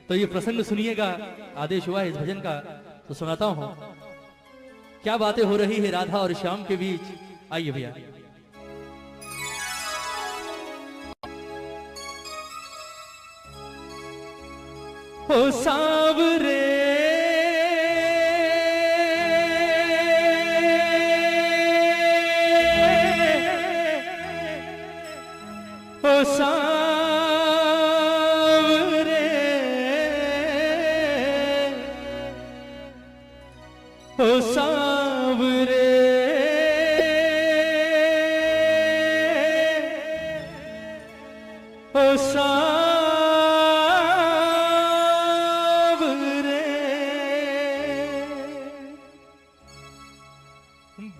तो ये प्रसंग सुनिएगा, आदेश हुआ है इस भजन का तो सुनाता हूं। क्या बातें हो रही है राधा और श्याम के बीच, आइए भैया। ओ सांवरे ओ सांवरे ओ सांवरे ओ सांवरे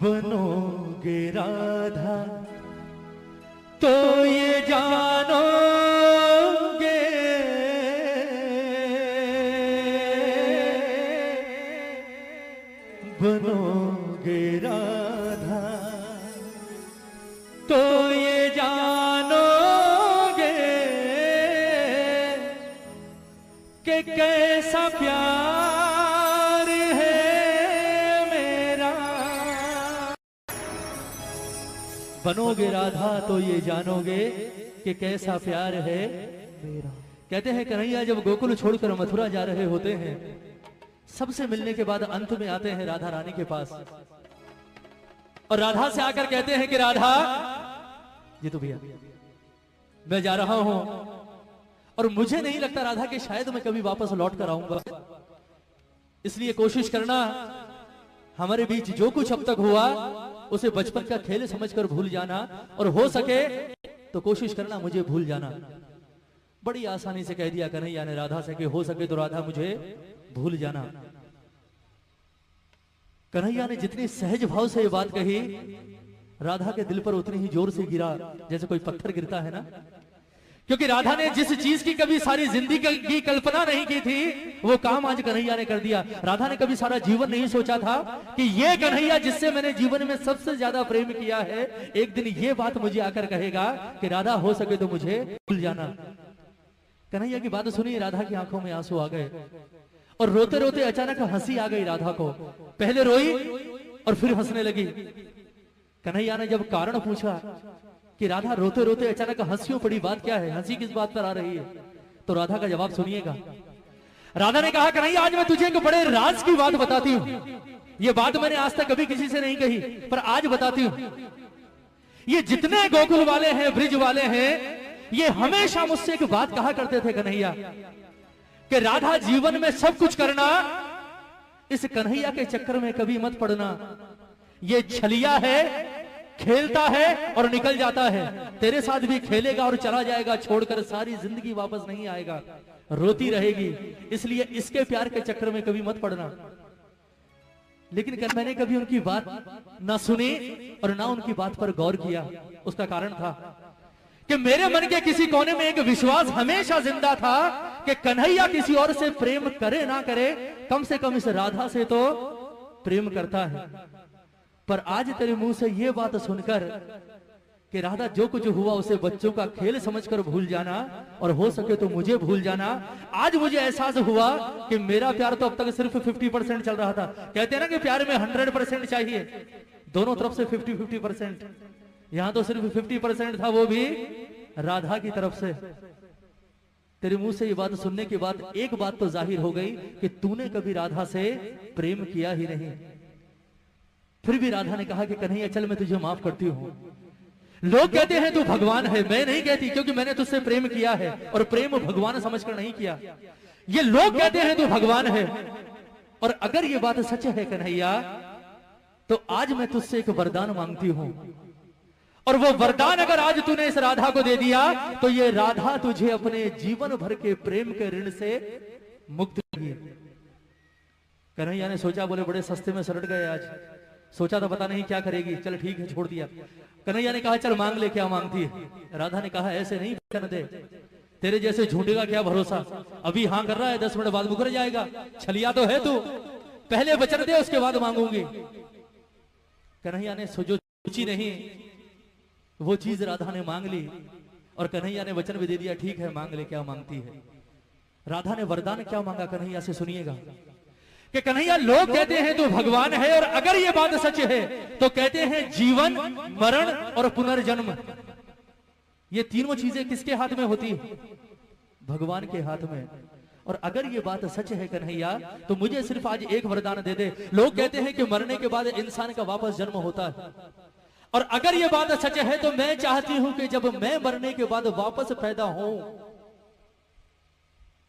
बनोगे राधा तो ये जानोगे, बनोगे राधा तो ये जानोगे कि कैसा प्यार है मेरा। बनोगे राधा तो ये जानोगे कि कैसा प्यार है मेरा। कहते हैं कन्हैया जब गोकुल छोड़कर मथुरा जा रहे होते हैं, सबसे मिलने के बाद अंत में आते हैं राधा रानी के पास और राधा से आकर कहते हैं कि राधा जी तो भैया मैं जा रहा हूं और मुझे नहीं लगता राधा कि शायद मैं कभी वापस लौट कर आऊंगा, इसलिए कोशिश करना हमारे बीच जो कुछ अब तक हुआ उसे बचपन का खेल समझकर भूल जाना और हो सके तो कोशिश करना मुझे भूल जाना। बड़ी आसानी से कह दिया कन्हैया ने राधा से कि हो सके तो राधा मुझे भूल जाना। कन्हैया ने जितनी सहज भाव से ये बात कही, राधा के दिल पर उतनी ही जोर से गिरा जैसे कोई पत्थर गिरता है ना, क्योंकि राधा ने जिस चीज की कभी सारी जिंदगी की कल्पना नहीं की थी वो काम आज कन्हैया ने कर दिया। राधा ने कभी सारा जीवन नहीं सोचा था कि ये कन्हैया जिससे मैंने जीवन में सबसे ज्यादा प्रेम किया है, एक दिन ये बात मुझे आकर कहेगा कि राधा हो सके तो मुझे भूल जाना। कन्हैया की बात सुनी, राधा की आंखों में आंसू आ गए और रोते रोते अचानक हंसी आ गई राधा को। पहले रोई और फिर हंसने लगी। कन्हैया ने जब कारण पूछा कि राधा रोते रोते अचानक हंसियों पड़ी, बात क्या है, हंसी किस बात पर आ रही है, तो राधा का जवाब सुनिएगा। राधा ने कहा कन्हैया आज मैं तुझे एक बड़े राज की बात बताती हूं। ये बात मैंने आज तक कभी किसी से नहीं कही पर आज बताती हूं। ये जितने गोकुल वाले हैं, ब्रिज वाले हैं, ये हमेशा मुझसे एक बात कहा करते थे कन्हैया कि राधा जीवन में सब कुछ करना, इस कन्हैया के चक्कर में कभी मत पड़ना। ये छलिया है, खेलता है और निकल जाता है, तेरे साथ भी खेलेगा और चला जाएगा, छोड़कर सारी जिंदगी वापस नहीं आएगा, रोती रहेगी, इसलिए इसके प्यार के चक्कर में कभी मत पड़ना। लेकिन मैंने कभी उनकी बात ना सुनी और ना उनकी बात पर गौर किया। उसका कारण था कि मेरे मन के किसी कोने में एक विश्वास हमेशा जिंदा था कि कन्हैया किसी और से प्रेम करे ना करे, कम से कम इस राधा से तो प्रेम करता है। पर आज तेरे मुंह से ये बात सुनकर कि राधा जो कुछ हुआ उसे बच्चों का खेल समझकर भूल जाना और हो सके तो मुझे भूल जाना, आज मुझे एहसास हुआ कि मेरा प्यार तो अब तक सिर्फ 50% चल रहा था। कहते हैं ना कि प्यार में 100% चाहिए, दोनों तरफ से 50-50%, यहां तो सिर्फ 50% था, वो भी राधा की तरफ से। तेरे मुंह से ये बात सुनने के बाद एक बात तो जाहिर हो गई कि तूने कभी राधा से प्रेम किया ही नहीं। फिर भी राधा ने कहा कि कन्हैया चल मैं तुझे माफ करती हूं। लोग कहते हैं तू भगवान है, मैं नहीं कहती, क्योंकि मैंने तुझसे प्रेम किया है और प्रेम भगवान समझकर नहीं किया। ये लोग कहते हैं तू भगवान है, और अगर ये बात सच है कन्हैया तो आज मैं तुझसे एक वरदान मांगती हूं, और वो वरदान अगर आज तूने इस राधा को दे दिया तो ये राधा तुझे अपने जीवन भर के प्रेम के ऋण से मुक्त करेगी। कन्हैया ने सोचा, बोले बड़े सस्ते में सलट गए आज, सोचा तो पता नहीं क्या करेगी, चल ठीक है छोड़ दिया। कन्हैया ने कहा चल मांग ले, क्या मांगती है। राधा ने कहा ऐसे नहीं बचन दे, तेरे जैसे झूठे का क्या भरोसा, अभी हाँ कर रहा है 10 मिनट बाद मुकर जाएगा, छलिया तो है तू, पहले वचन दे उसके बाद मांगूंगी। कन्हैया ने जो सोची नहीं वो चीज राधा ने मांग ली और कन्हैया ने वचन भी दे दिया, ठीक है मांग ले क्या मांगती है। राधा ने वरदान क्या मांगा कन्हैया से, सुनिएगा कि कन्हैया लोग कहते हैं तू भगवान है, और अगर ये बात सच है तो कहते हैं जीवन, मरण और पुनर्जन्म, ये तीनों चीजें किसके हाथ में होती है? भगवान के हाथ में। और अगर ये बात सच है कन्हैया, तो मुझे सिर्फ आज एक वरदान दे दे। लोग कहते हैं कि मरने के बाद इंसान का वापस जन्म होता है, और अगर ये बात सच है तो मैं चाहती हूं कि जब मैं मरने के बाद वापस पैदा हूं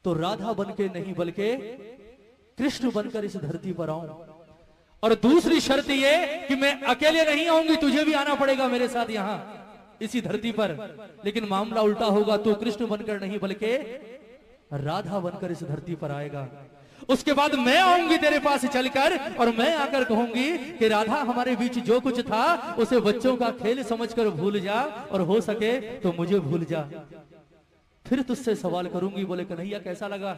तो राधा बनके नहीं बल्कि कृष्ण बनकर इस धरती पर आऊं। और दूसरी शर्त ये कि मैं अकेले नहीं आऊंगी, तुझे भी आना पड़ेगा मेरे साथ यहां इसी धरती पर। लेकिन मामला उल्टा होगा, तू कृष्ण बनकर नहीं बल्कि राधा बनकर इस धरती पर आएगा। उसके बाद मैं आऊंगी तेरे पास चलकर, और मैं आकर कहूंगी कि राधा हमारे बीच जो कुछ था उसे बच्चों का खेल समझकर भूल जा, और हो सके तो मुझे भूल जा। फिर तुझसे सवाल करूंगी। बोले कन्हैया कैसा लगा?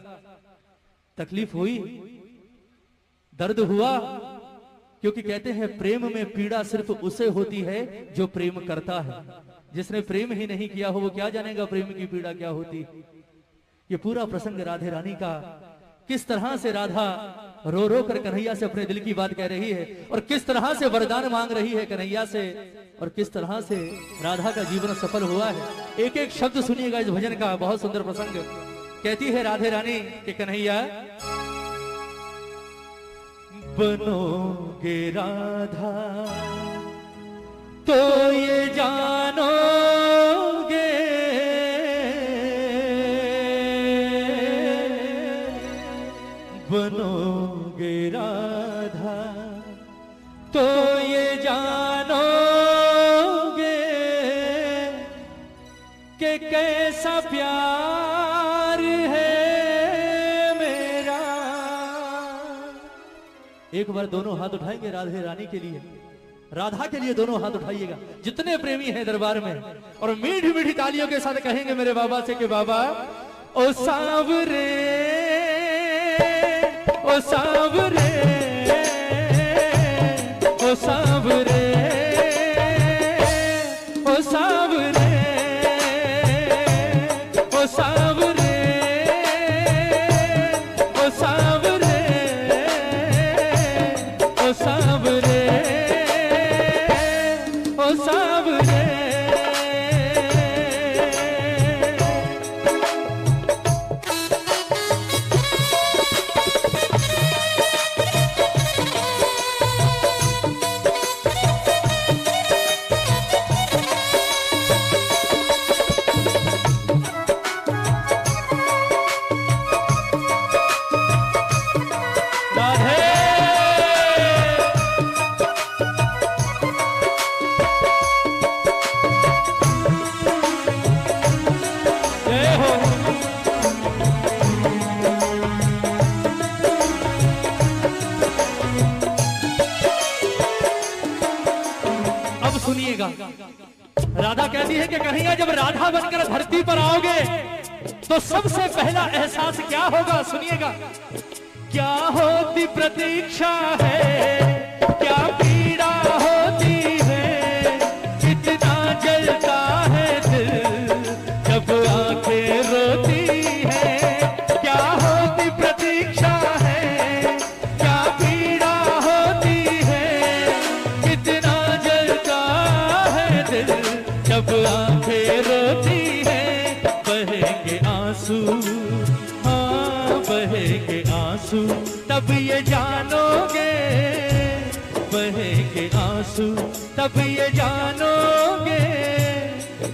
तकलीफ हुई, दर्द हुआ? क्योंकि कहते हैं प्रेम में पीड़ा सिर्फ उसे होती है जो प्रेम करता है। जिसने प्रेम ही नहीं किया हो वो क्या जानेगा प्रेम की पीड़ा क्या होती। ये पूरा प्रसंग राधे रानी का, किस तरह से राधा रो रो कर कन्हैया से अपने दिल की बात कह रही है, और किस तरह से वरदान मांग रही है कन्हैया से, और किस तरह से राधा का जीवन सफल हुआ है। एक एक शब्द सुनिएगा इस भजन का, बहुत सुंदर प्रसंग। कहती है राधे रानी कि कन्हैया बनोगे राधा तो ये जानोगे, बनोगे राधा तो ये जानोगे कि कैसा प्यार है मेरा। एक बार दोनों हाथ उठाएंगे राधे रानी के लिए, राधा के लिए दोनों हाथ उठाइएगा जितने प्रेमी हैं दरबार में, और मीठी मीठी तालियों के साथ कहेंगे मेरे बाबा से कि बाबा ओ सांवरे, ओ सांवरे, ओ सांवरे, ओ सांवरे, ओ सांवरे, ओ सांवरे, ओ सांवरे, ओ सांवरे। राधा कहती है कि कन्हैया जब राधा बनकर धरती पर आओगे तो सबसे पहला एहसास क्या होगा, सुनिएगा। क्या होती प्रतीक्षा है, क्या पीड़ा होती है, कितना जलता है दिल जब आंखें रोती है। क्या होती प्रतीक्षा है, क्या पीड़ा होती है, कितना जलता है दिल जब आंखें रोती है। बहेंगे आंसू, हाँ बहेंगे आंसू, तब ये जानोगे, बहेंगे आंसू तब ये जानोगे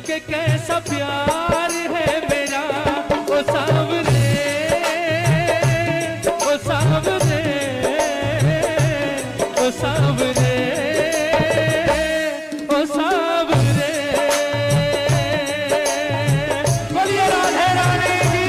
कि कैसा प्यार है मेरा। ओ सांवरे, ओ सांवरे, ओ सांवरे, ओ सांवरे। बोलिए राधे रानी की।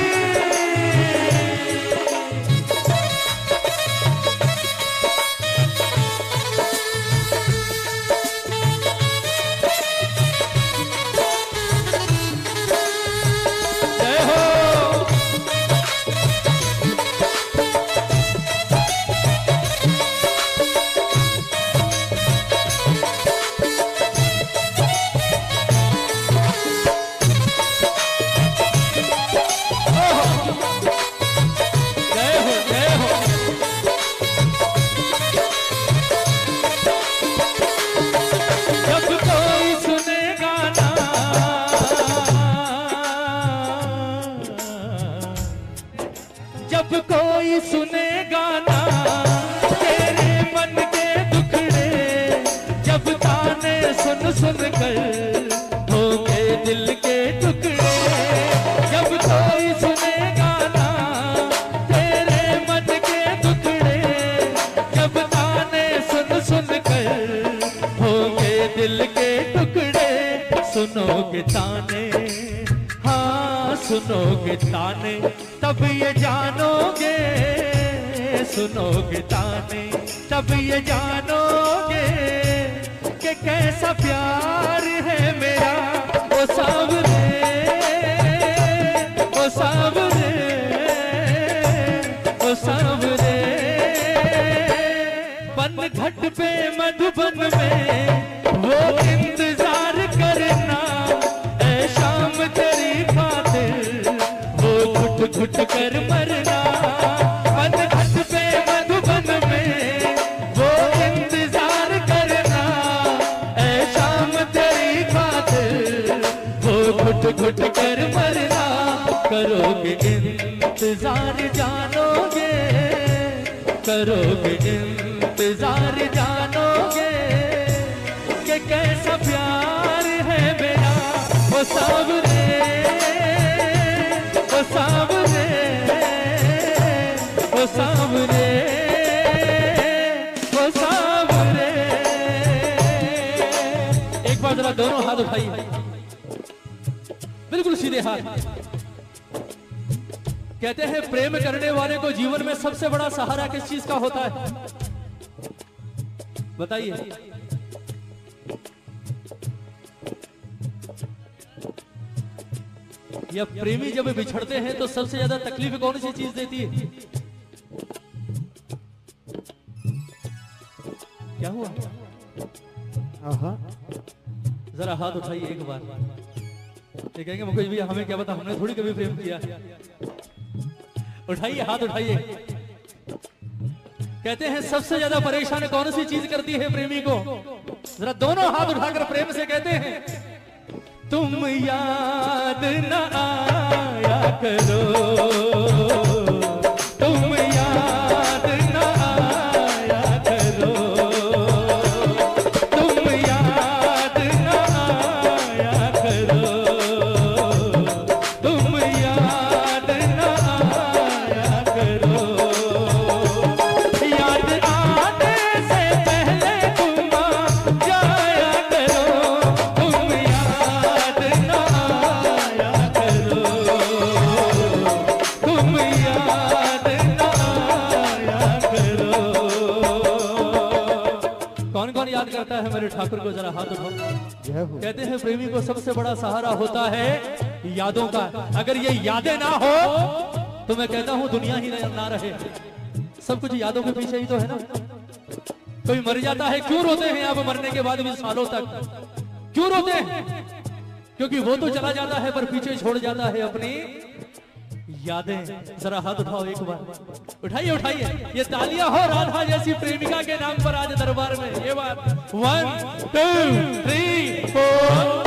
जब कोई सुने गाना तेरे मन के दुखड़े, जब ताने सुन सुन कर होंगे दिल के टुकड़े, जब कोई सुने गाना तेरे मन के दुखड़े, जब ताने सुन सुन कर होंगे दिल के टुकड़े। सुनोगे ताने, हाँ सुनोगे ताने, तब ये जानोगे, सुनोगे ताने तब ये जानोगे कि कैसा प्यार है मेरा। ओ सावरे, ओ सावरे, ओ सावरे, बन घट पे मधुबन में वो इंतजार करना, ऐ शाम तेरी खातिर वो घुट घुट कर मरना। बन घट पे मधुबन में वो इंतजार करना, ऐ शाम तेरी खातिर वो घुट घुट कर मरना। करोगे इंतजार जानोगे, करोगे इंतजार जानोगे कि कैसा प्यार है मेरा। ओ सावरे, ओ सावरे, ओ सावरे, ओ सावरे। एक बार जरा दोनों हाथ उठाइए, बिल्कुल सीधे हाथ। कहते हैं प्रेम करने वाले को जीवन में सबसे बड़ा सहारा किस चीज का होता है, बताइए। या प्रेमी जब बिछड़ते हैं तो सबसे ज्यादा तकलीफ कौन सी चीज देती है? क्या हुआ? जरा हाथ उठाइए एक बार। ये कहेंगे मुकेश भैया हमें क्या पता, हमने थोड़ी कभी प्रेम किया। उठाइए हाथ उठाइए। कहते हैं सबसे ज्यादा परेशान कौन सी चीज करती है प्रेमी को? जरा दोनों हाथ उठाकर प्रेम से कहते हैं, तुम याद न आया करो, तुम याद न आया करो, तुम याद न आया करो, तुम याद न आया करो। याद आने से पहले तुम आ जाया करो, तुम याद न आया करो, तुम याद न आया करो। कौन कौन याद करता है मेरे ठाकुर को? जरा हाथ उठाओ। कहते हैं प्रेमी को सबसे बड़ा सहारा होता है यादों का। अगर ये यादें ना हो तो मैं कहता हूं दुनिया ही ना रहे। सब कुछ यादों के पीछे ही तो है ना। कोई मर जाता है, क्यों रोते हैं आप मरने के बाद भी सालों तक? क्यों रोते हैं? क्योंकि वो तो चला जाता है पर पीछे छोड़ जाता है अपनी यादें। जरा हाथ उठाओ एक बार, उठाइए उठाइए। ये तालियां हो राधा जैसी प्रेमिका के नाम पर आज दरबार में। ये बात 1 2 3 4